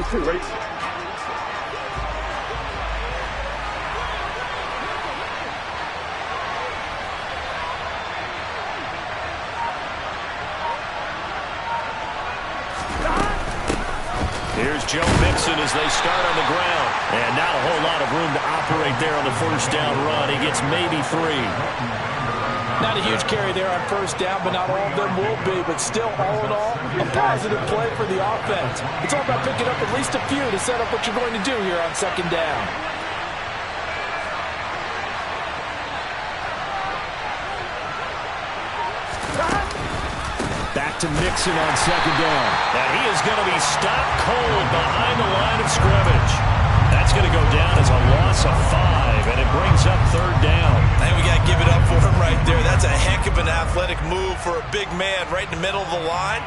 1-2, ready? Here's Joe Mixon as they start on the ground. And not a whole lot of room to operate there on the first down run. He gets maybe 3. Not a huge carry there on first down, but not all of them will be. But still, all in all, a positive play for the offense. It's all about picking up at least a few to set up what you're going to do here on second down. Back to Mixon on second down. And he is going to be stopped cold behind the line of scrimmage. That's going to go down as a loss of 5, and it brings up third down. And we got to give it up for him right there. That's a heck of an athletic move for a big man right in the middle of the line.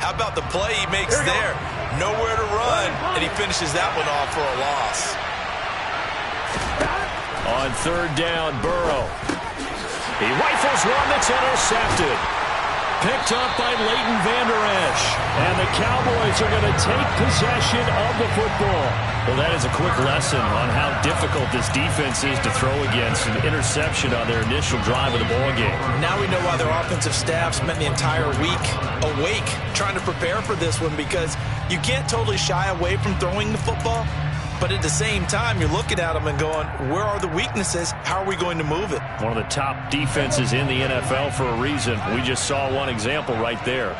How about the play he makes there? Nowhere to run, and he finishes that one off for a loss. On third down, Burrow. He rifles one that's intercepted. Picked up by Leighton Vander Esch. And the Cowboys are going to take possession of the football. Well, that is a quick lesson on how difficult this defense is to throw against. An interception on their initial drive of the ballgame. Now we know why their offensive staff spent the entire week awake trying to prepare for this one, because you can't totally shy away from throwing the football. But at the same time, you're looking at them and going, where are the weaknesses? How are we going to move it? One of the top defenses in the NFL for a reason. We just saw one example right there.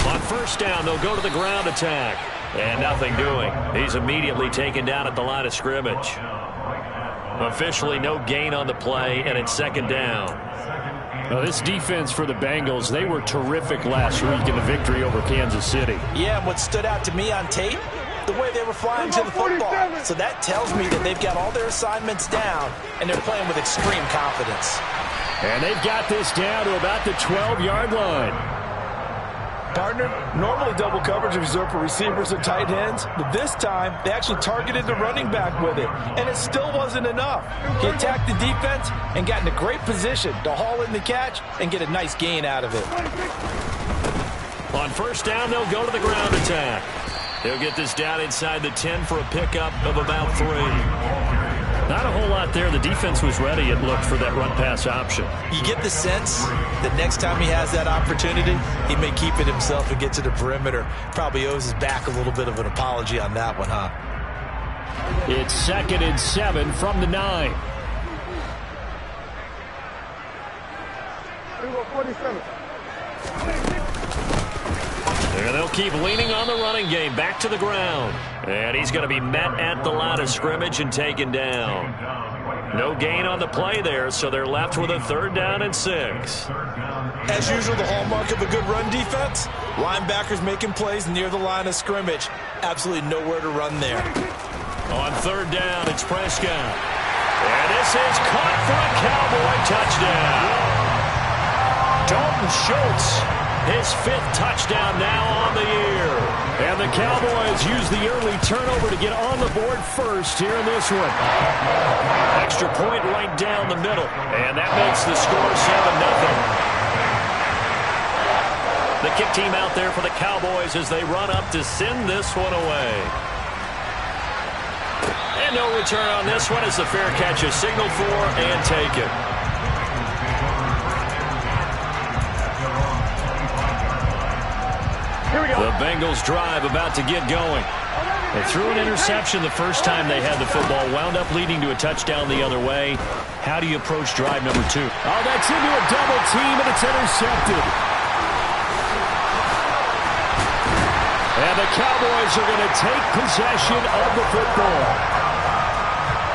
On first down, they'll go to the ground attack. And nothing doing. He's immediately taken down at the line of scrimmage. Officially no gain on the play, and it's second down. Now, this defense for the Bengals, they were terrific last week in the victory over Kansas City. Yeah, and what stood out to me on tape, the way they were flying to the football. So that tells me that they've got all their assignments down, and they're playing with extreme confidence. And they've got this down to about the 12-yard line. Partner, normally double coverage is reserved for receivers and tight ends, but this time they actually targeted the running back with it, and it still wasn't enough. He attacked the defense and got in a great position to haul in the catch and get a nice gain out of it. On first down, they'll go to the ground attack. They'll get this down inside the 10 for a pickup of about 3. Not a whole lot there. The defense was ready, it looked, for that run-pass option. You get the sense that next time he has that opportunity, he may keep it himself and get to the perimeter. Probably owes his back a little bit of an apology on that one, huh? It's 2nd and 7 from the 9. 47. There, they'll keep leaning on the running game. Back to the ground. And he's going to be met at the line of scrimmage and taken down. No gain on the play there, so they're left with a 3rd down and 6. As usual, the hallmark of a good run defense, linebackers making plays near the line of scrimmage. Absolutely nowhere to run there. On 3rd down, it's Prescott. And this is caught for a Cowboy touchdown. Dalton Schultz. His 5th touchdown now on the year. And the Cowboys use the early turnover to get on the board first here in this one. Extra point right down the middle. And that makes the score 7-0. The kick team out there for the Cowboys as they run up to send this one away. And no return on this one as the fair catch is signaled for and taken. The Bengals drive about to get going. They threw an interception the first time they had the football, wound up leading to a touchdown the other way. How do you approach drive number 2? Oh, that's into a double team, and it's intercepted. And the Cowboys are going to take possession of the football.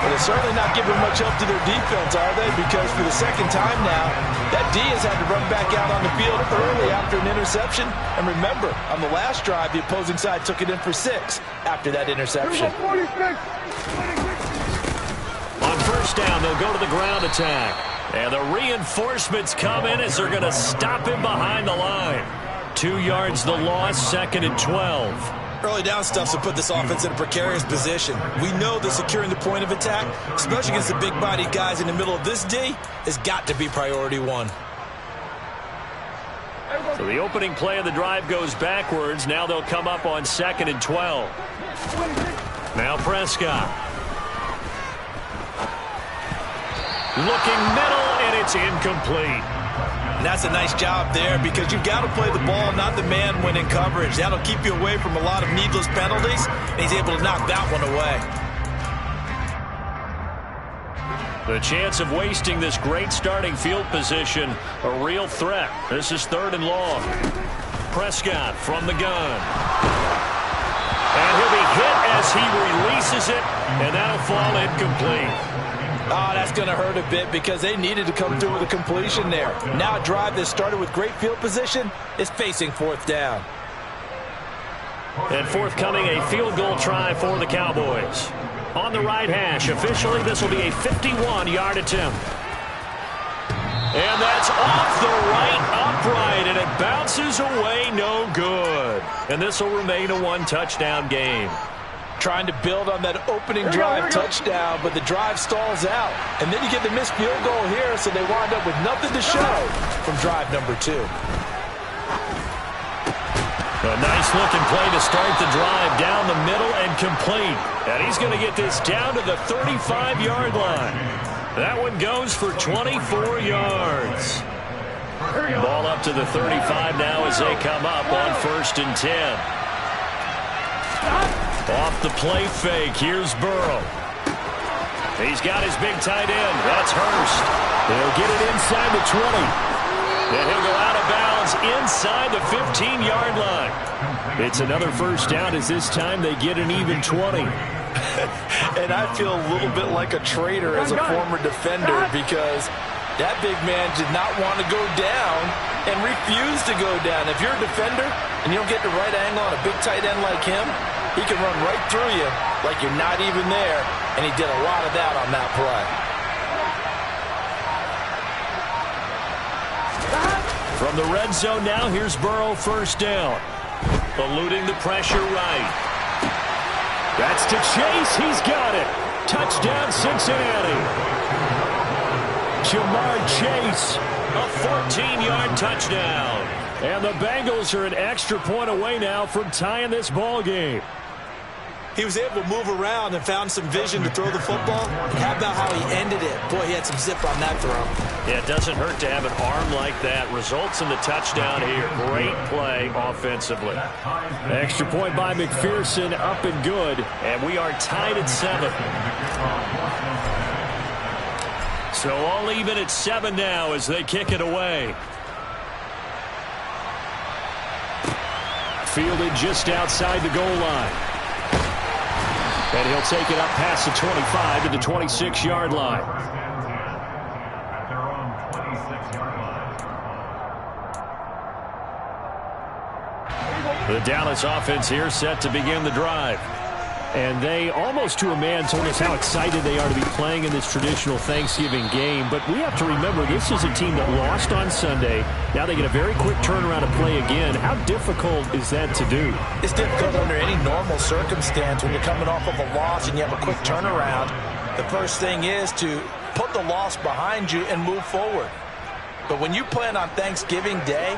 Well, they're certainly not giving much help to their defense, are they? Because for the second time now, that D has had to run back out on the field early after an interception. And remember, on the last drive, the opposing side took it in for 6 after that interception. On first down, they'll go to the ground attack. And the reinforcements come in as they're going to stop him behind the line. 2 yards the loss, 2nd and 12. Early down stuff to put this offense in a precarious position. We know that securing the point of attack, especially against the big-bodied guys in the middle of this D, has got to be priority 1. So the opening play of the drive goes backwards. Now they'll come up on 2nd and 12. Now Prescott. Looking middle, and it's incomplete. And that's a nice job there because you've got to play the ball, not the man when in coverage. That'll keep you away from a lot of needless penalties, and he's able to knock that one away. The chance of wasting this great starting field position, a real threat. This is 3rd and long. Prescott from the gun. And he'll be hit as he releases it, and that'll fall incomplete. Oh, that's going to hurt a bit because they needed to come through with a completion there. Now a drive that started with great field position is facing 4th down. And forthcoming, a field goal try for the Cowboys. On the right hash, officially this will be a 51-yard attempt. And that's off the right upright, and it bounces away no good. And this will remain a 1-touchdown game. Trying to build on that opening drive touchdown, but the drive stalls out. And then you get the missed field goal here, so they wind up with nothing to show from drive number 2. A nice-looking play to start the drive down the middle and complete. And he's going to get this down to the 35-yard line. That one goes for 24 yards. Ball up to the 35 now as they come up on 1st and 10. Off the play fake, here's Burrow. He's got his big tight end. That's Hurst. They'll get it inside the 20. And he'll go out of bounds inside the 15-yard line. It's another 1st down as this time they get an even 20. And I feel a little bit like a traitor as a former defender because that big man did not want to go down and refused to go down. If you're a defender and you don't get the right angle on a big tight end like him, he can run right through you like you're not even there, and he did a lot of that on that play. From the red zone now, here's Burrow 1st down. Eluding the pressure right. That's to Chase. He's got it. Touchdown, Cincinnati. Jamar Chase, a 14-yard touchdown. And the Bengals are an extra point away now from tying this ball game. He was able to move around and found some vision to throw the football. How about how he ended it? Boy, he had some zip on that throw. Yeah, it doesn't hurt to have an arm like that. Results in the touchdown here. Great play offensively. Extra point by McPherson, up and good. And we are tied at 7. So all even at 7 now as they kick it away. Fielded just outside the goal line. And he'll take it up past the 25 to the 26-yard line. The Dallas offense here set to begin the drive. And they, almost to a man, told us how excited they are to be playing in this traditional Thanksgiving game. But we have to remember, this is a team that lost on Sunday. Now they get a very quick turnaround to play again. How difficult is that to do? It's difficult under any normal circumstance when you're coming off of a loss and you have a quick turnaround. The first thing is to put the loss behind you and move forward. But when you play on Thanksgiving Day,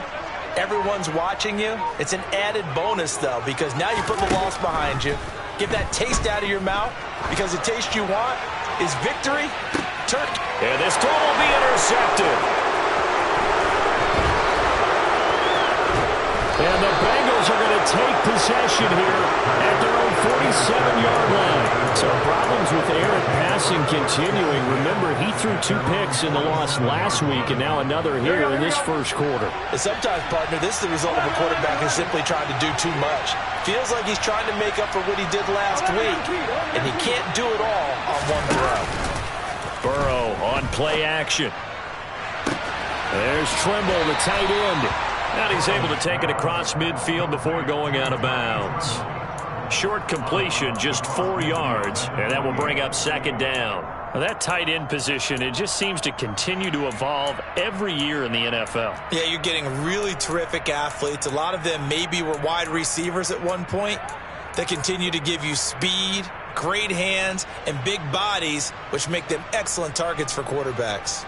everyone's watching you. It's an added bonus, though, because now you put the loss behind you. Get that taste out of your mouth, because the taste you want is victory. Turkey. And this throw will be intercepted. And the Bengals are going to take possession here at their own 47-yard line. So problems with Aaron passing continuing. Remember, he threw 2 picks in the loss last week, and now another here in this first quarter. And sometimes, partner, this is the result of a quarterback who's simply trying to do too much. Feels like he's trying to make up for what he did last week, and he can't do it all on one throw. Burrow on play action. There's Trimble, the tight end. And he's able to take it across midfield before going out of bounds. Short completion, just 4 yards, and that will bring up 2nd down. Now that tight end position, it just seems to continue to evolve every year in the NFL. Yeah, you're getting really terrific athletes. A lot of them maybe were wide receivers at one point. They continue to give you speed, great hands, and big bodies, which make them excellent targets for quarterbacks.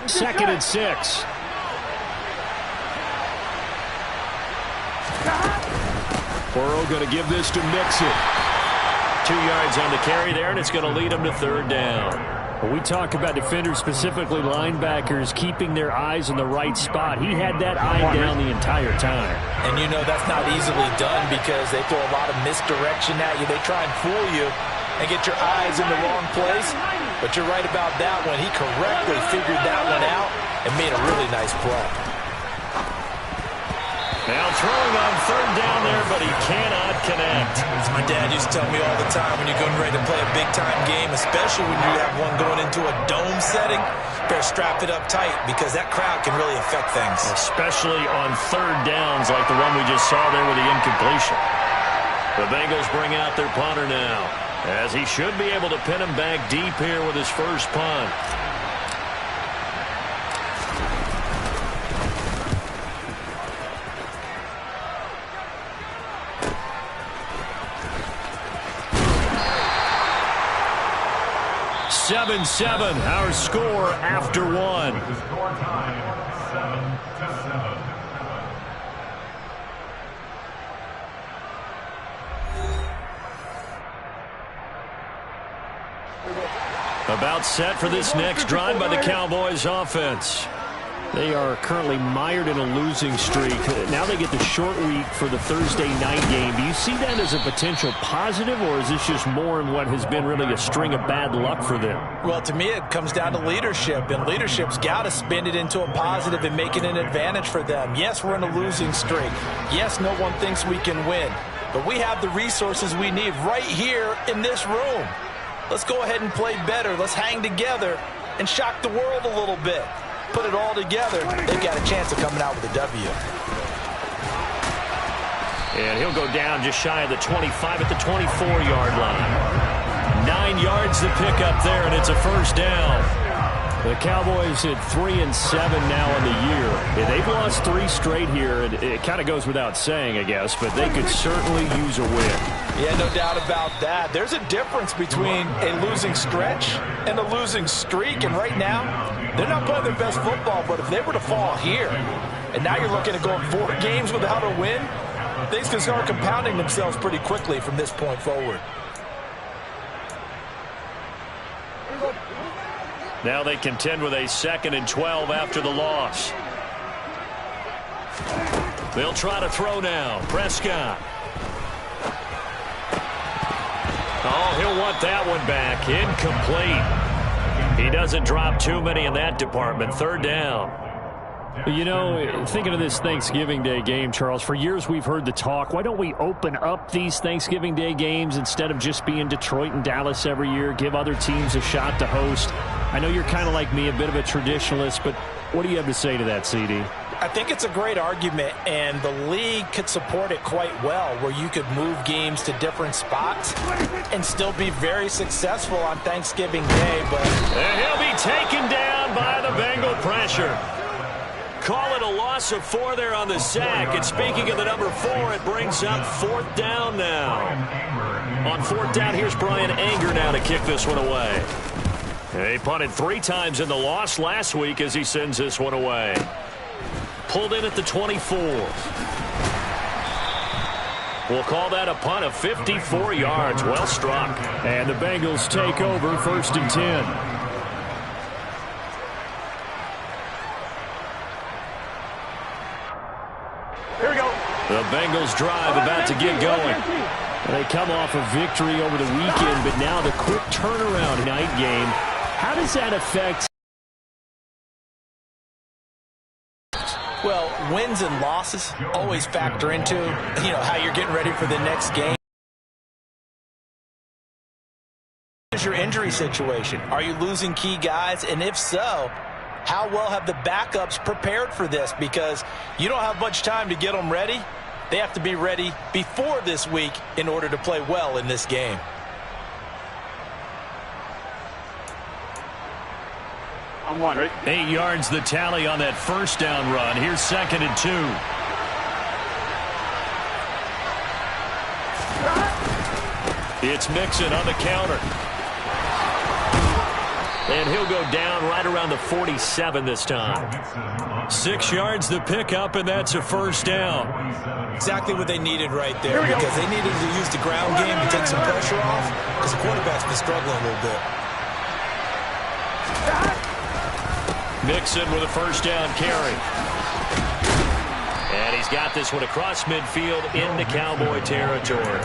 2nd and 6. Burrow going to give this to Mixon. 2 yards on the carry there, and it's going to lead him to 3rd down. When we talk about defenders, specifically linebackers, keeping their eyes in the right spot, he had that eye down the entire time. And you know that's not easily done because they throw a lot of misdirection at you. They try and fool you and get your eyes in the wrong place. But you're right about that one. He correctly figured that one out and made a really nice play. Now throwing on 3rd down there, but he cannot connect. As my dad used to tell me all the time, when you're getting ready to play a big-time game, especially when you have one going into a dome setting, better strap it up tight because that crowd can really affect things. Especially on 3rd downs like the one we just saw there with the incompletion. The Bengals bring out their punter now, as he should be able to pin him back deep here with his first punt. Seven, our score after 1. Score time 7-7. About set for this next drive by the Cowboys offense. They are currently mired in a losing streak. Now they get the short week for the Thursday night game. Do you see that as a potential positive, or is this just more in what has been really a string of bad luck for them? Well, to me, it comes down to leadership, and leadership's got to spin it into a positive and make it an advantage for them. Yes, we're in a losing streak. Yes, no one thinks we can win, but we have the resources we need right here in this room. Let's go ahead and play better. Let's hang together and shock the world a little bit. Put it all together, they've got a chance of coming out with a W. And he'll go down just shy of the 25 at the 24-yard line. 9 yards to pick up there, and it's a first down. The Cowboys at 3-7 now in the year. Yeah, they've lost 3 straight here, and it kind of goes without saying, I guess, but they could certainly use a win. Yeah, no doubt about that. There's a difference between a losing stretch and a losing streak, and right now, they're not playing their best football, but if they were to fall here, and now you're looking at going 4 games without a win, things can start compounding themselves pretty quickly from this point forward. Now they contend with a 2nd and 12 after the loss. They'll try to throw now. Prescott. Oh, he'll want that one back. Incomplete. He doesn't drop too many in that department. 3rd down. You know, thinking of this Thanksgiving Day game, Charles, for years we've heard the talk, why don't we open up these Thanksgiving Day games instead of just being Detroit and Dallas every year, give other teams a shot to host? I know you're kind of like me, a bit of a traditionalist, but what do you have to say to that, CD? I think it's a great argument, and the league could support it quite well, where you could move games to different spots and still be very successful on Thanksgiving Day. But and he'll be taken down by the Bengal pressure. Call it a loss of 4 there on the sack. And speaking of the number 4, it brings up 4th down now. On 4th down, here's Brian Anger now to kick this one away. He punted 3 times in the loss last week as he sends this one away. Pulled in at the 24. We'll call that a punt of 54 yards. Well struck. And the Bengals take over 1st and 10. The Bengals drive about to get going. They come off a victory over the weekend, but now the quick turnaround night game. How does that affect? Well, wins and losses always factor into, how you're getting ready for the next game. Here's your injury situation. Are you losing key guys? And if so, how well have the backups prepared for this? Because you don't have much time to get them ready. They have to be ready before this week in order to play well in this game. I'm one, right? 8 yards the tally on that first down run. Here's 2nd and 2. It's Mixon on the counter. And he'll go down right around the 47 this time. 6 yards the pickup, and that's a first down. Exactly what they needed right there, because they needed to use the ground game to take some pressure off, because the quarterback's been struggling a little bit. Mixon with a first down carry. And he's got this one across midfield into Cowboy territory.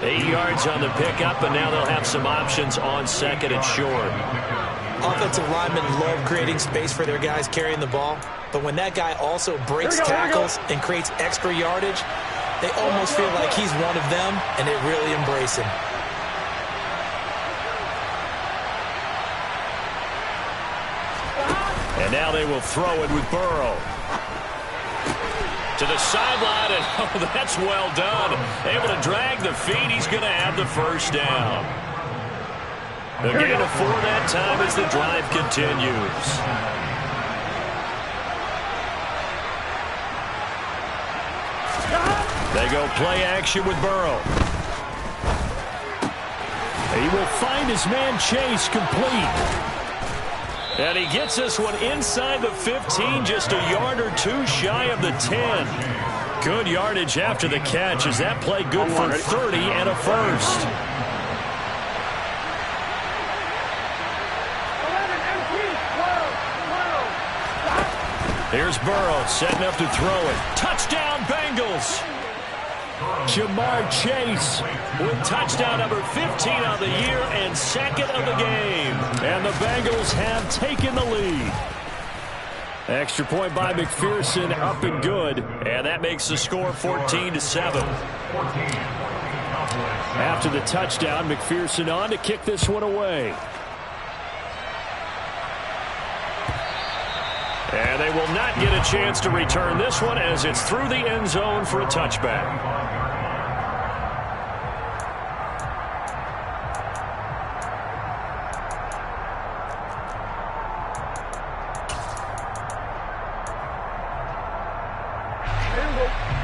8 yards on the pickup, and now they'll have some options on second and short. Offensive linemen love creating space for their guys carrying the ball, but when that guy also breaks tackles and creates extra yardage, they almost feel like he's one of them, and they really embrace him. And now they will throw it with Burrow. To the sideline, and oh, that's well done. Able to drag the feet. He's going to have the first down. A gain of 4 that time as the drive continues. They go play action with Burrow. He will find his man Chase complete. And he gets this one inside the 15, just a yard or 2 shy of the 10. Good yardage after the catch. Is that play good for 30 and a first? Here's Burrow setting up to throw it. Touchdown, Bengals! Jamar Chase with touchdown number 15 on the year and second of the game. And the Bengals have taken the lead. Extra point by McPherson, up and good. And that makes the score 14-7. After the touchdown, McPherson on to kick this one away. And they will not get a chance to return this one as it's through the end zone for a touchback.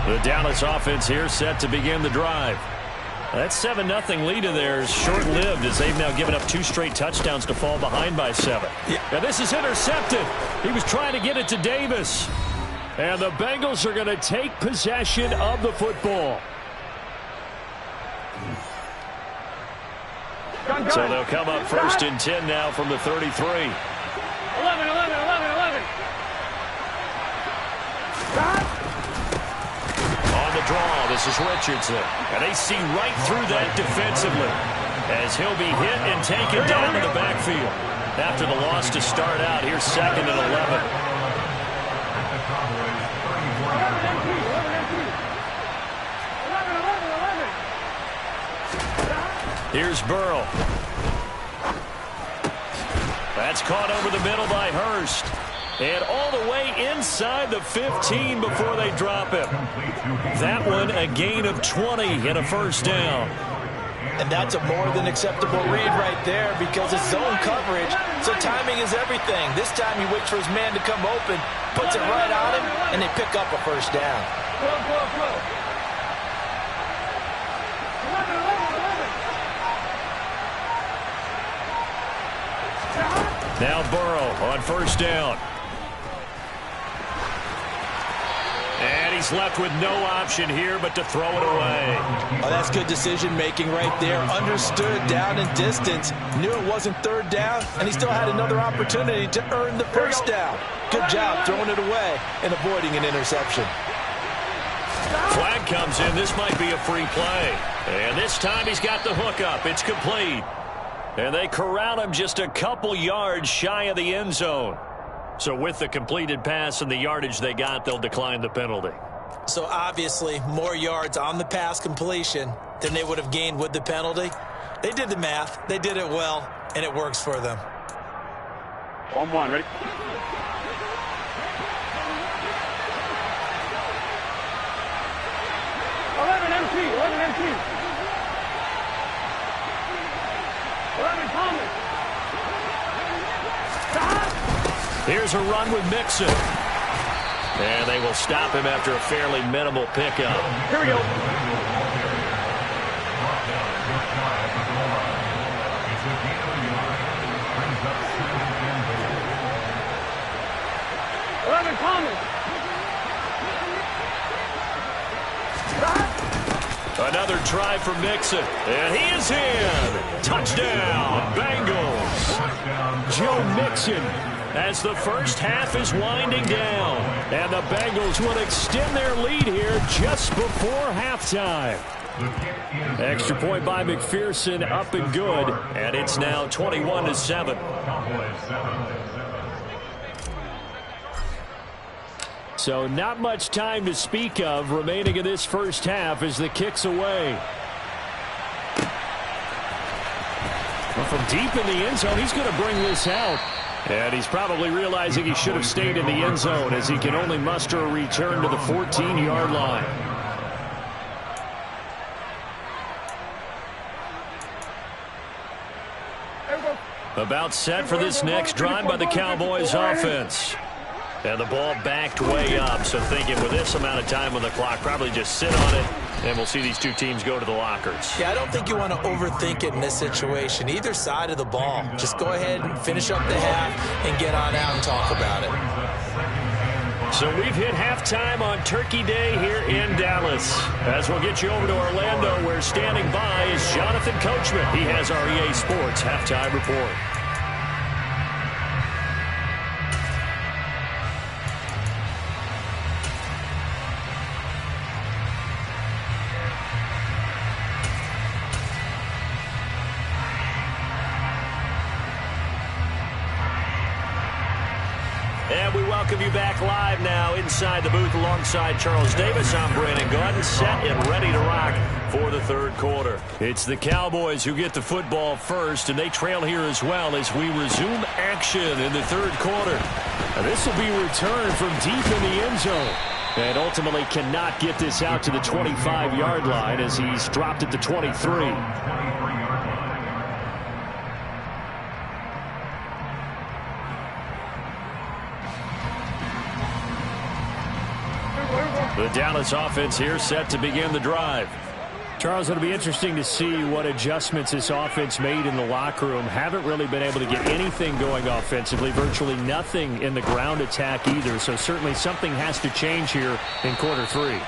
The Dallas offense here set to begin the drive. That 7-0 lead of theirs short-lived as they've now given up 2 straight touchdowns to fall behind by 7. Now this is intercepted. He was trying to get it to Davis. And the Bengals are going to take possession of the football. So they'll come up first and 10 now from the 33. 11. On the draw, this is Richardson. And they see right through that defensively as he'll be hit and taken down in the backfield. After the loss to start out, here's second and 11. Here's Burrow. That's caught over the middle by Hurst. And all the way inside the 15 before they drop him. That one a gain of 20 and a first down. And that's a more than acceptable read right there because it's zone coverage, so timing is everything. This time he waits for his man to come open, puts it right on him, and they pick up a first down. Now Burrow on first down. And he's left with no option here but to throw it away. Oh, that's good decision-making right there. Understood down and distance. Knew it wasn't third down, and he still had another opportunity to earn the first down. Good job throwing it away and avoiding an interception. Flag comes in. This might be a free play. And this time he's got the hook up. It's complete. And they corral him just a couple yards shy of the end zone. So with the completed pass and the yardage they got, they'll decline the penalty. So obviously more yards on the pass completion than they would have gained with the penalty. They did the math. They did it well, and it works for them. 1-1, ready? Here's a run with Mixon. And they will stop him after a fairly minimal pickup. Here we go. Another try for Mixon, and he is in. Touchdown, Bengals. Joe Mixon, as the first half is winding down, and the Bengals will extend their lead here just before halftime. Extra point by McPherson, up and good, and it's now 21-7. So not much time to speak of remaining in this first half as the kick's away. Well, from deep in the end zone, he's going to bring this out. And he's probably realizing he should have stayed in the end zone as he can only muster a return to the 14-yard line. About set for this next drive by the Cowboys offense. And the ball backed way up, so thinking with this amount of time on the clock, probably just sit on it, and we'll see these two teams go to the lockers. Yeah, I don't think you want to overthink it in this situation. Either side of the ball. Just go ahead and finish up the half and get on out and talk about it. So we've hit halftime on Turkey Day here in Dallas. As we'll get you over to Orlando, where standing by is Jonathan Coachman. He has our EA Sports halftime report. And we welcome you back live now inside the booth alongside Charles Davis. I'm Brandon Gaudin, set and ready to rock for the third quarter. It's the Cowboys who get the football first, and they trail here as well as we resume action in the third quarter. And this will be returned from deep in the end zone. And ultimately cannot get this out to the 25-yard line as he's dropped at the 23. The Dallas offense here set to begin the drive. Charles, it'll be interesting to see what adjustments this offense made in the locker room. Haven't really been able to get anything going offensively, virtually nothing in the ground attack either. So certainly something has to change here in quarter three.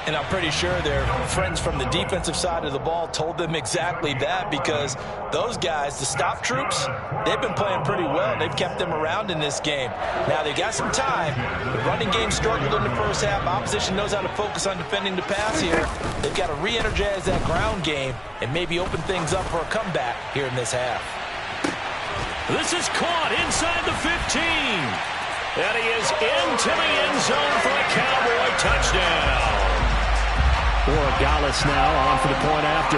And I'm pretty sure their friends from the defensive side of the ball told them exactly that, because those guys, the stop troops, they've been playing pretty well. They've kept them around in this game. Now, they got some time. The running game struggled in the first half. Opposition knows how to focus on defending the pass here. They've got to re-energize that ground game and maybe open things up for a comeback here in this half. This is caught inside the 15. And he is into the end zone for a Cowboy touchdown. Gallis now on for the point after.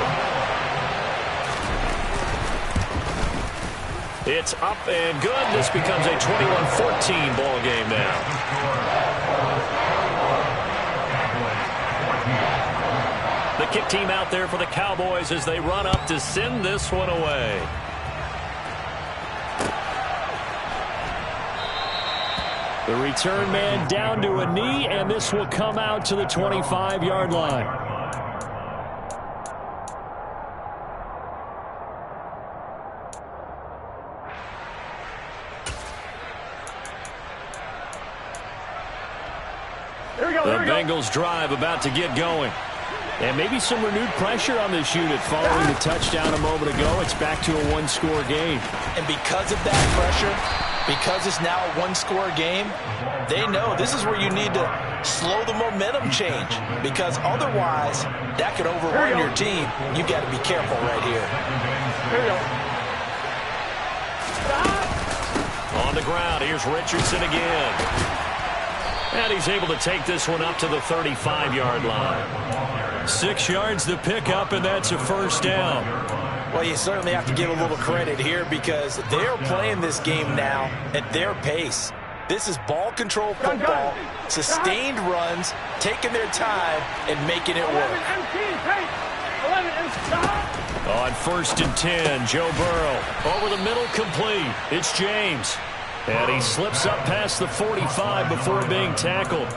It's up and good. This becomes a 21-14 ball game now. The kick team out there for the Cowboys as they run up to send this one away. The return man down to a knee, and this will come out to the 25-yard line. The Bengals drive about to get going. And maybe some renewed pressure on this unit following the touchdown a moment ago. It's back to a one-score game. And because of that pressure, because it's now a one-score game, they know this is where you need to slow the momentum change, because otherwise that could overrun your team. You've got to be careful right here. On the ground, here's Richardson again. And he's able to take this one up to the 35-yard line. 6 yards to pick up, and that's a first down. Well, you certainly have to give a little credit here, because they're playing this game now at their pace. This is ball control football, sustained runs, taking their time, and making it work. On 1st and 10, Joe Burrow over the middle, complete. It's James. And he slips up past the 45 before being tackled.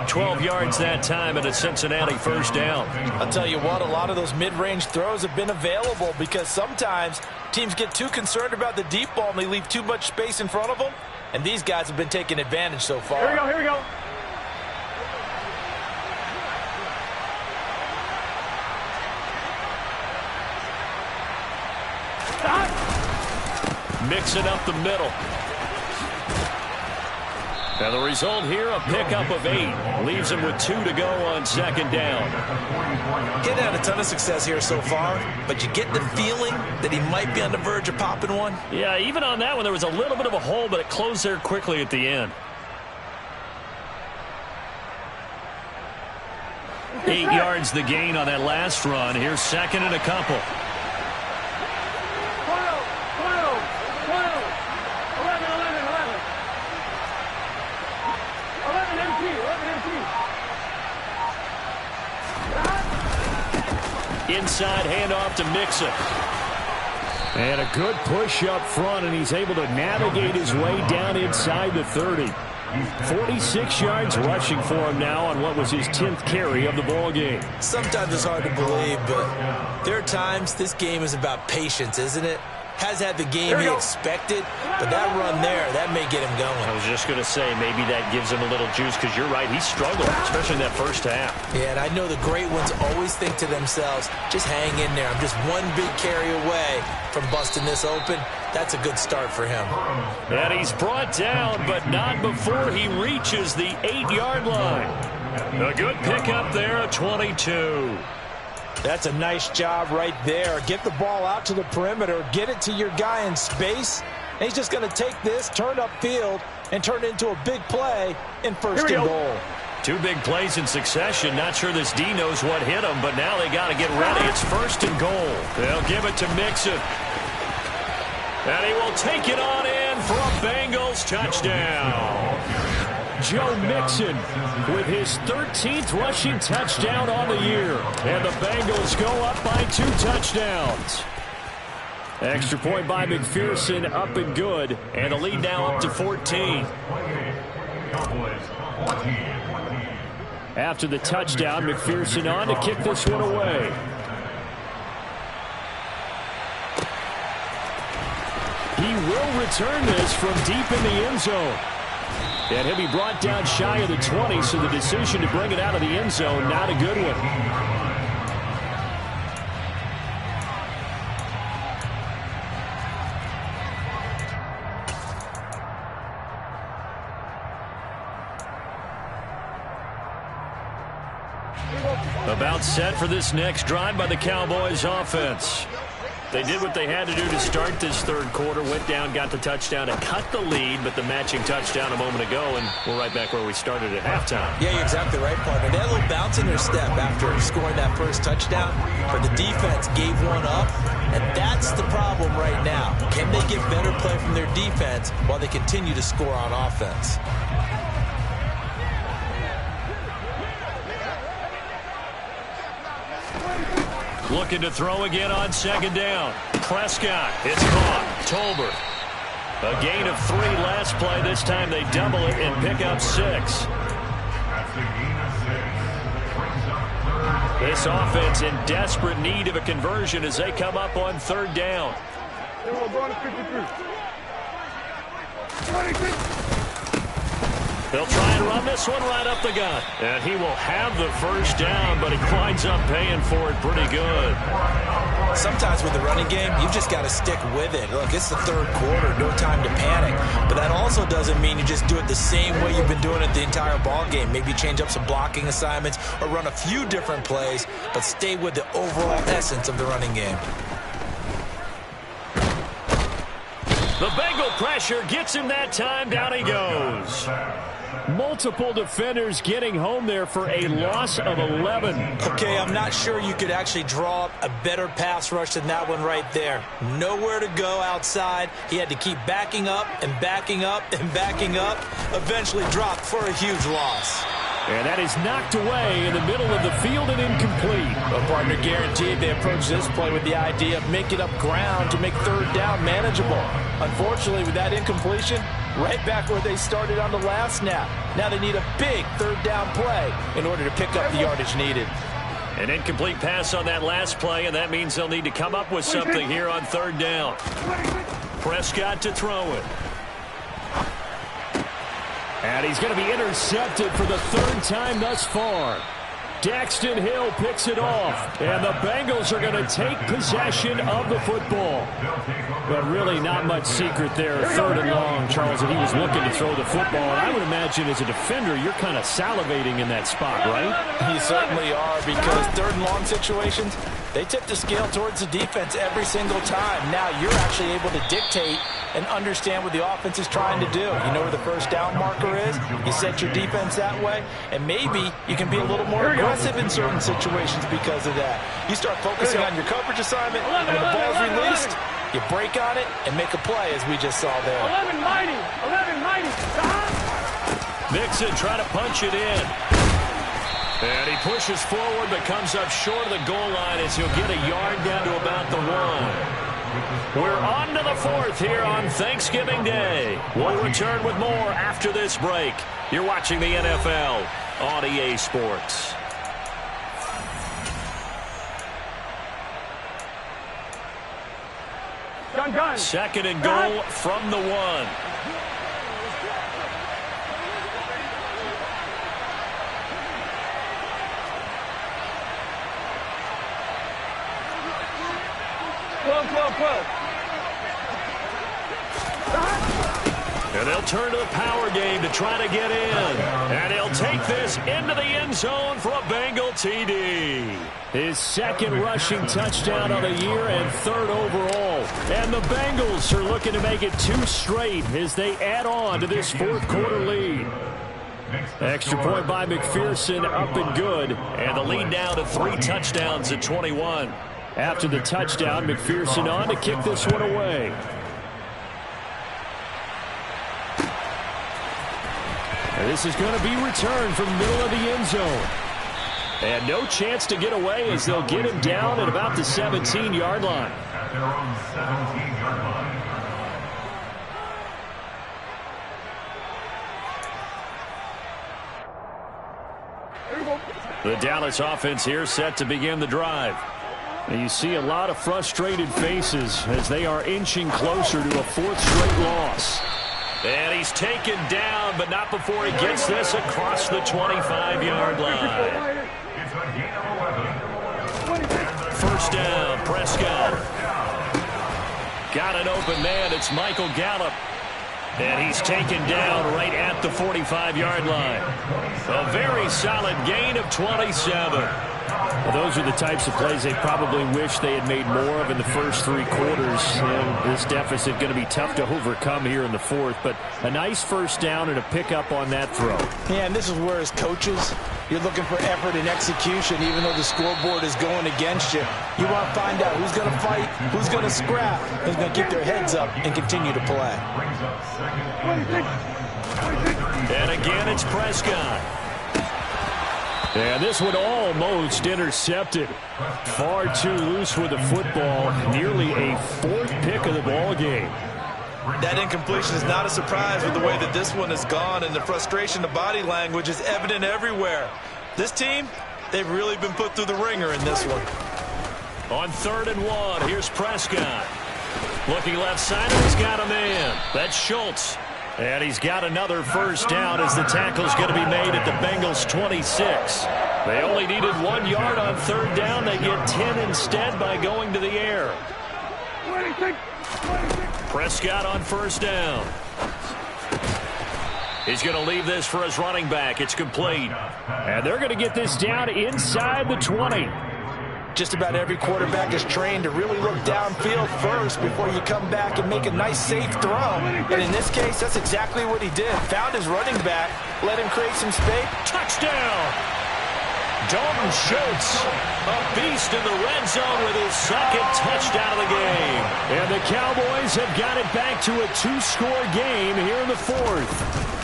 12 yards that time and a Cincinnati first down. I'll tell you what, a lot of those mid-range throws have been available because sometimes teams get too concerned about the deep ball and they leave too much space in front of them. And these guys have been taking advantage so far. Here we go, here we go. Mixing up the middle. And the result here, a pickup of 8. Leaves him with 2 to go on second down. Getting had a ton of success here so far, but you get the feeling that he might be on the verge of popping one. Yeah, even on that one, there was a little bit of a hole, but it closed there quickly at the end. 8 yards the gain on that last run. Here's second and a couple. 11 Inside handoff to Mixon. And a good push up front, and he's able to navigate his way down inside the 30. 46 yards rushing for him now on what was his 10th carry of the ball game. Sometimes it's hard to believe, but there are times this game is about patience, isn't it? Has had the game he expected, but that run there, that may get him going. I was just going to say, maybe that gives him a little juice, because you're right, he struggled, especially in that first half. Yeah, and I know the great ones always think to themselves, just hang in there. I'm just one big carry away from busting this open. That's a good start for him. And he's brought down, but not before he reaches the 8-yard line. A good pickup there at 22. That's a nice job right there. Get the ball out to the perimeter, get it to your guy in space, and he's just going to take this, turn upfield, and turn it into a big play in first and goal. 2 big plays in succession. Not sure this D knows what hit him, but now they got to get ready. It's first and goal. They'll give it to Mixon. And he will take it on in for a Bengals touchdown. Joe Mixon with his 13th rushing touchdown on the year. And the Bengals go up by 2 touchdowns. Extra point by McPherson, up and good. And the lead now up to 14. After the touchdown, McPherson on to kick this one away. He will return this from deep in the end zone. And he'll be brought down shy of the 20, so the decision to bring it out of the end zone, not a good one. About set for this next drive by the Cowboys offense. They did what they had to do to start this third quarter. Went down, got the touchdown to cut the lead, but the matching touchdown a moment ago, and we're right back where we started at halftime. Yeah, you're exactly right, partner. They had a little bounce in their step after scoring that first touchdown, but the defense gave one up, and that's the problem right now. Can they get better play from their defense while they continue to score on offense? Looking to throw again on second down. Prescott, it's caught. Tolbert. A gain of 3 last play. This time they double it and pick up 6. This offense in desperate need of a conversion as they come up on third down. They'll try and run this one right up the gut. And he will have the first down, but he winds up paying for it pretty good. Sometimes with the running game, you've just got to stick with it. Look, it's the third quarter, no time to panic. But that also doesn't mean you just do it the same way you've been doing it the entire ball game. Maybe change up some blocking assignments or run a few different plays, but stay with the overall essence of the running game. The Bengal pressure gets him that time. Down he goes. Multiple defenders getting home there for a loss of 11. Okay, I'm not sure you could actually draw up a better pass rush than that one right there. Nowhere to go outside. He had to keep backing up and backing up and backing up. Eventually dropped for a huge loss. And that is knocked away in the middle of the field and incomplete. Well, partner, guaranteed they approach this play with the idea of making up ground to make third down manageable. Unfortunately, with that incompletion, right back where they started on the last snap. Now they need a big third down play in order to pick up the yardage needed. An incomplete pass on that last play, and that means they'll need to come up with something here on third down. Prescott to throw it. And he's going to be intercepted for the third time thus far. Daxton Hill picks it off, and the Bengals are going to take possession of the football. But really not much secret there. Third and long, Charles, that he was looking to throw the football. And I would imagine as a defender, you're kind of salivating in that spot, right? You certainly are, because third and long situations, they tip the scale towards the defense every single time. Now you're actually able to dictate and understand what the offense is trying to do. You know where the first down marker is. You set your defense that way, and maybe you can be a little more aggressive in certain situations because of that. You start focusing on your coverage assignment, and when the ball's released, you break on it and make a play, as we just saw there. 11 mighty. Mixon trying to punch it in. And he pushes forward but comes up short of the goal line as he'll get a yard down to about the 1. We're on to the fourth here on Thanksgiving Day. We'll return with more after this break. You're watching the NFL on EA Sports. Gun. Second and goal from the 1. And they'll turn to the power game to try to get in. And he'll take this into the end zone for a Bengal TD. His second rushing touchdown of the year and third overall. And the Bengals are looking to make it 2 straight as they add on to this fourth quarter lead. Extra point by McPherson, up and good. And the lead now to 3 touchdowns at 21. After the touchdown, McPherson on to kick this one away. And this is going to be returned from the middle of the end zone. And no chance to get away as they'll get him down at about the 17-yard line. At their own 17-yard line. The Dallas offense here set to begin the drive. And you see a lot of frustrated faces as they are inching closer to a 4th straight loss. And he's taken down, but not before he gets this across the 25-yard line. It's a gain of 11. First down, Prescott. Got an open man. It's Michael Gallup. And he's taken down right at the 45-yard line. A very solid gain of 27. Well, those are the types of plays they probably wish they had made more of in the first 3 quarters. And this deficit going to be tough to overcome here in the 4th. But a nice first down and a pickup on that throw. Yeah, and this is where, as coaches, you're looking for effort and execution, even though the scoreboard is going against you. You want to find out who's going to fight, who's going to scrap, who's going to keep their heads up and continue to play. And again, it's Prescott. And this one almost intercepted. Far too loose with the football. Nearly a 4th pick of the ball game. That incompletion is not a surprise with the way that this one has gone, and the frustration, the body language is evident everywhere. This team, they've really been put through the ringer in this one. On 3rd and 1, here's Prescott. Looking left side, and he's got a man. That's Schultz. And he's got another first down as the tackle's going to be made at the Bengals' 26. They only needed 1 yard on 3rd down. They get 10 instead by going to the air. Prescott on first down. He's going to leave this for his running back. It's complete. And they're going to get this down inside the 20. Just about every quarterback is trained to really look downfield first before you come back and make a nice, safe throw. And in this case, that's exactly what he did. Found his running back, let him create some space. Touchdown! Dalton Schultz, a beast in the red zone with his 2nd touchdown of the game. And the Cowboys have got it back to a 2-score game here in the 4th.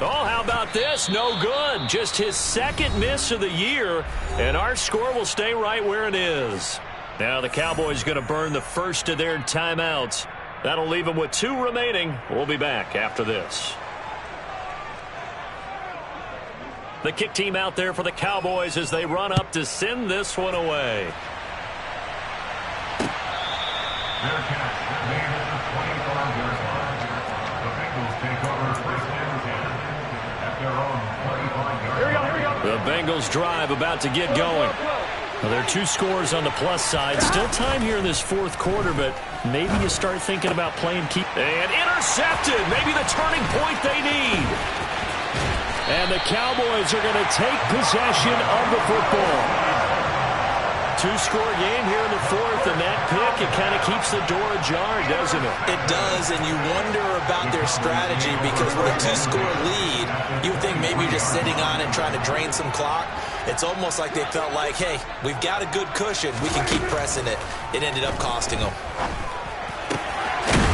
Oh, how about this? No good. Just his 2nd miss of the year, and our score will stay right where it is. Now the Cowboys going to burn the first of their timeouts That'll leave them with 2 remaining. We'll be back after this. The kick team out there for the Cowboys as they run up to send this one away. Their catch is made at the 25-yard line. The Bengals take over first and 10 at their own 25-yard line. The Bengals drive about to get going. Well, there are 2 scores on the plus side. Still time here in this fourth quarter, but maybe you start thinking about playing keep. And intercepted. Maybe the turning point they need. And the Cowboys are going to take possession of the football. 2-score game here in the fourth, and that pick, it kind of keeps the door ajar, doesn't it? It does, and you wonder about their strategy because with a 2-score lead, you would think maybe you're just sitting on it trying to drain some clock. It's almost like they felt like, hey, we've got a good cushion. We can keep pressing it. It ended up costing them.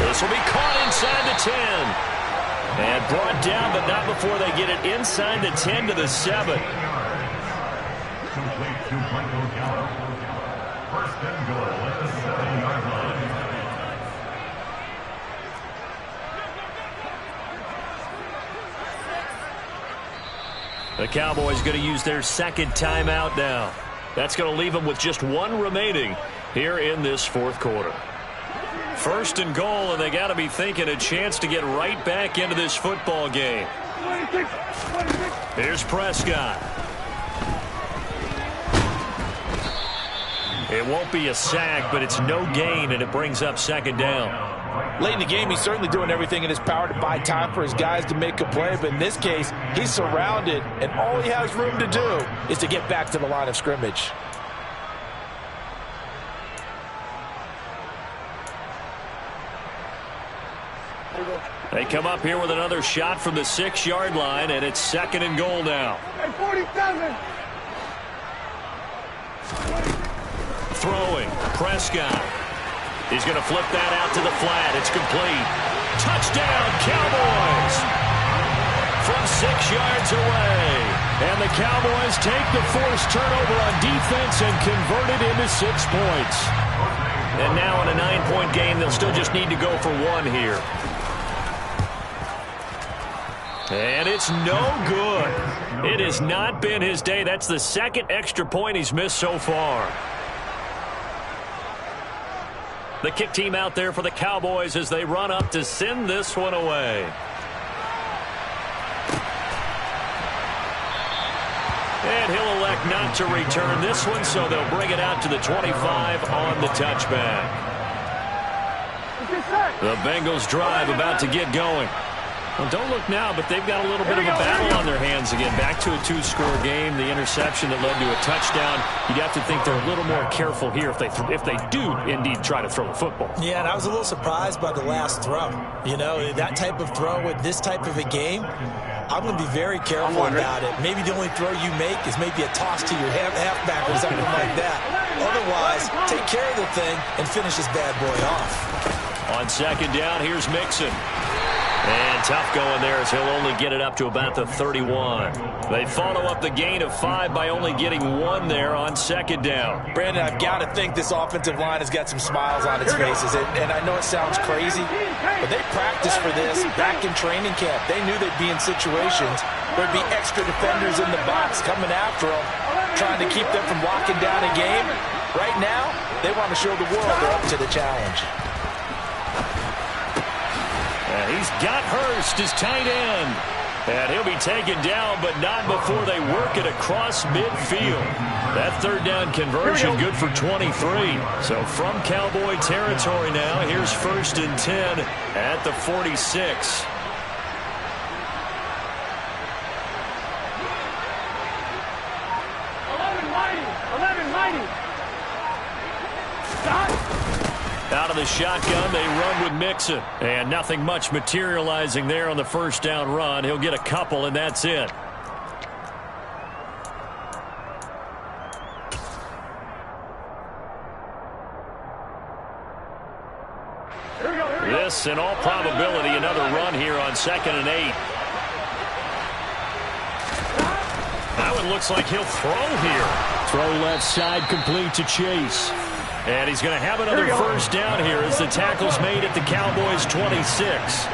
This will be caught inside the 10. And brought down, but not before they get it inside the 10 to the 7. Complete to Michael Gallup. First and goal at the 7-yard line. The Cowboys going to use their second timeout now. That's going to leave them with just 1 remaining here in this fourth quarter. First and goal, and they got to be thinking a chance to get right back into this football game. Here's Prescott. It won't be a sack, but it's no gain, and it brings up second down. Late in the game, he's certainly doing everything in his power to buy time for his guys to make a play. But in this case, he's surrounded, and all he has room to do is to get back to the line of scrimmage. They come up here with another shot from the 6-yard line, and it's second and goal now. 47. Throwing, Prescott. He's going to flip that out to the flat. It's complete. Touchdown, Cowboys! From 6 yards away. And the Cowboys take the forced turnover on defense and convert it into 6 points. And now in a 9-point game, they'll still just need to go for 1 here. And it's no good. It has not been his day. That's the second extra point he's missed so far. The kick team out there for the Cowboys as they run up to send this one away. And he'll elect not to return this one, so they'll bring it out to the 25 on the touchback. The Bengals drive about to get going. Well, don't look now, but they've got a little bit of a battle on their hands again. Back to a 2-score game. The interception that led to a touchdown. You'd have to think they're a little more careful here if they do indeed try to throw the football. Yeah, and I was a little surprised by the last throw. You know, that type of throw with this type of a game, I'm going to be very careful about it. Maybe the only throw you make is maybe a toss to your halfback or something like that. Otherwise, take care of the thing and finish this bad boy off. On second down, here's Mixon. And tough going there as he'll only get it up to about the 31. They follow up the gain of 5 by only getting 1 there on second down. Brandon, I've got to think this offensive line has got some smiles on its faces. And I know it sounds crazy, but they practiced for this back in training camp. They knew they'd be in situations where there'd be extra defenders in the box coming after them, trying to keep them from locking down a game. Right now, they want to show the world they're up to the challenge. He's got Hurst as tight end. And he'll be taken down, but not before they work it across midfield. That third down conversion good for 23. So from Cowboy territory now, here's 1st and 10 at the 46. Out of the shotgun, they run with Mixon. And nothing much materializing there on the first down run. He'll get a couple, and that's it. This, in all probability, another run here on 2nd and 8. Now it looks like he'll throw here. Throw left side complete to Chase. And he's going to have another first down here as the tackle's made at the Cowboys' 26.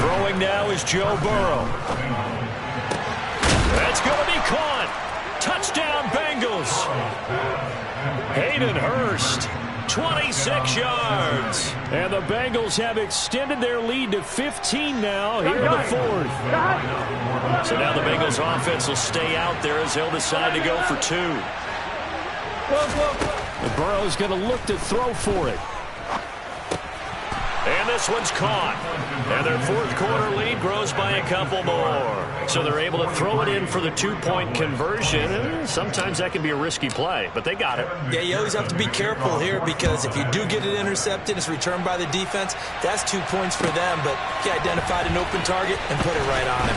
Throwing now is Joe Burrow. That's going to be caught. Touchdown, Bengals. Hayden Hurst, 26 yards. And the Bengals have extended their lead to 15 now here in the fourth. So now the Bengals offense will stay out there as they'll decide to go for two. And Burrow's going to look to throw for it. And this one's caught. And their fourth quarter lead grows by a couple more. So they're able to throw it in for the two-point conversion. Sometimes that can be a risky play, but they got it. Yeah, you always have to be careful here because if you do get it intercepted, it's returned by the defense, that's 2 points for them. But he identified an open target and put it right on him.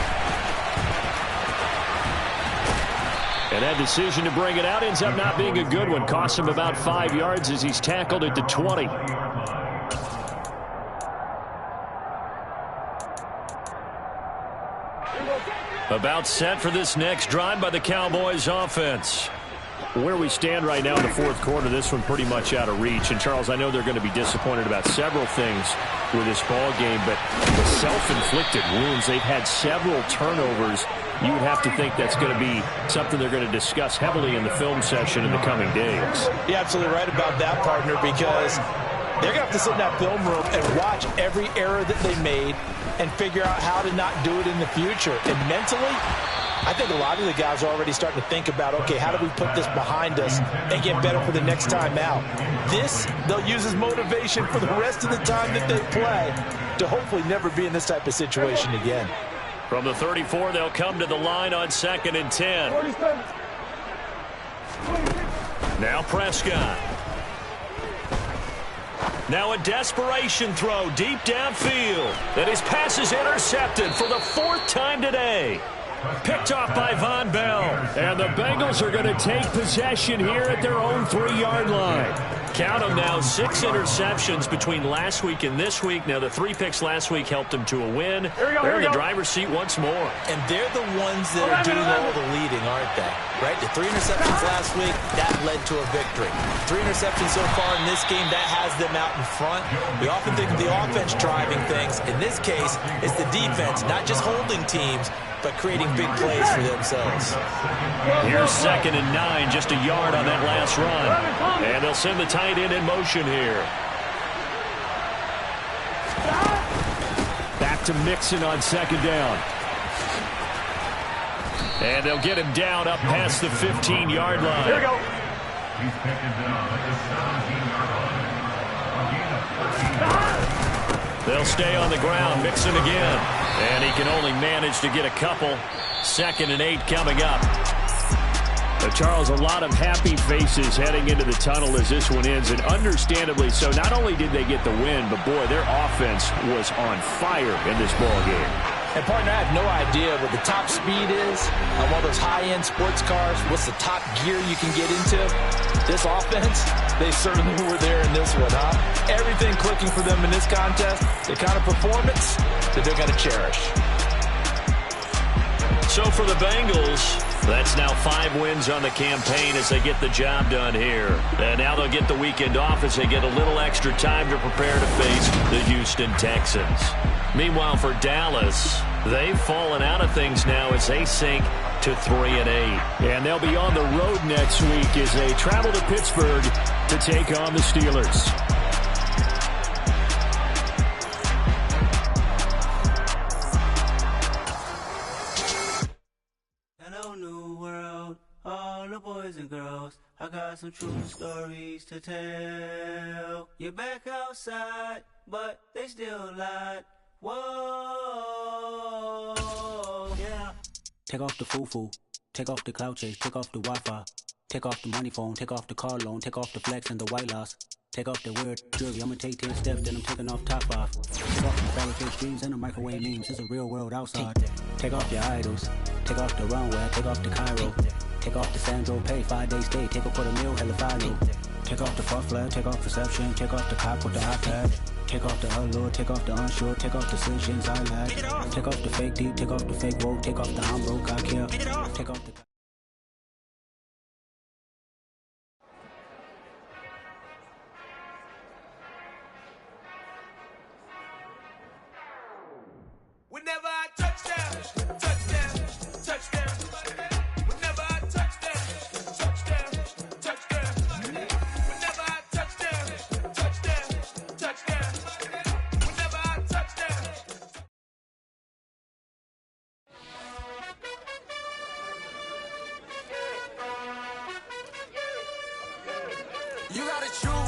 And that decision to bring it out ends up not being a good one. Costs him about 5 yards as he's tackled at the 20. About set for this next drive by the Cowboys offense. Where we stand right now in the fourth quarter, this one pretty much out of reach. And, Charles, I know they're going to be disappointed about several things with this ball game, but the self-inflicted wounds, they've had several turnovers. You would have to think that's going to be something they're going to discuss heavily in the film session in the coming days. You're absolutely right about that, partner, because they're going to have to sit in that film room and watch every error that they made and figure out how to not do it in the future. And mentally, I think a lot of the guys are already starting to think about, okay, how do we put this behind us and get better for the next time out? This, they'll use as motivation for the rest of the time that they play to hopefully never be in this type of situation again. From the 34, they'll come to the line on 2nd and 10. Now Prescott. Now a desperation throw deep downfield. And his pass is intercepted for the 4th time today. Picked off by Von Bell. And the Bengals are going to take possession here at their own 3-yard line. Count them now, 6 interceptions between last week and this week. Now, the 3 picks last week helped them to a win. They're in the driver's seat once more. And they're the ones that are doing all the leading, aren't they? Right? The 3 interceptions last week, that led to a victory. 3 interceptions so far in this game, that has them out in front. We often think of the offense driving things. In this case, it's the defense, not just holding teams, but creating big plays for themselves. Here's 2nd and 9, just a yard on that last run. And they'll send the tight end in motion here. Back to Mixon on 2nd down. And they'll get him down up past the 15-yard line. Here we go. He's taken down at the 17-yard line. They'll stay on the ground. Mixon again. And he can only manage to get a couple. 2nd and 8 coming up. Charles, a lot of happy faces heading into the tunnel as this one ends, and understandably so. Not only did they get the win, but, boy, their offense was on fire in this ball game. And, partner, I have no idea what the top speed is on one of those high-end sports cars. What's the top gear you can get into? This offense, they certainly were there in this one, huh? Everything clicking for them in this contest, the kind of performance that they're going to cherish. So for the Bengals, that's now 5 wins on the campaign as they get the job done here. And now they'll get the weekend off as they get a little extra time to prepare to face the Houston Texans. Meanwhile, for Dallas, they've fallen out of things now as they sink to 3-8. And they'll be on the road next week as they travel to Pittsburgh to take on the Steelers. Hello, new world, all the boys and girls. I got some true stories to tell. You're back outside, but they still lied. Whoa, yeah. Take off the foo-foo, take off the cloud chase, take off the Wi-Fi, take off the money phone, take off the car loan, take off the flex and the white loss, take off the weird jewelry. I'ma take 10 steps, then I'm taking off top off. Take off the fabricated dreams and the microwave memes. It's a real world outside. Take off your idols, take off the runway, take off the Cairo, take off the Sandro Pay, 5-day stay, take off for the meal, hella follow. Take off the fuck flag, take off perception, take off the cop with the iPad. Take off the allure, take off the unsure, take off decisions I lack. Take off the fake deep, take off the fake woke, take off the I'm broke, I care. Take off the... You gotta choose.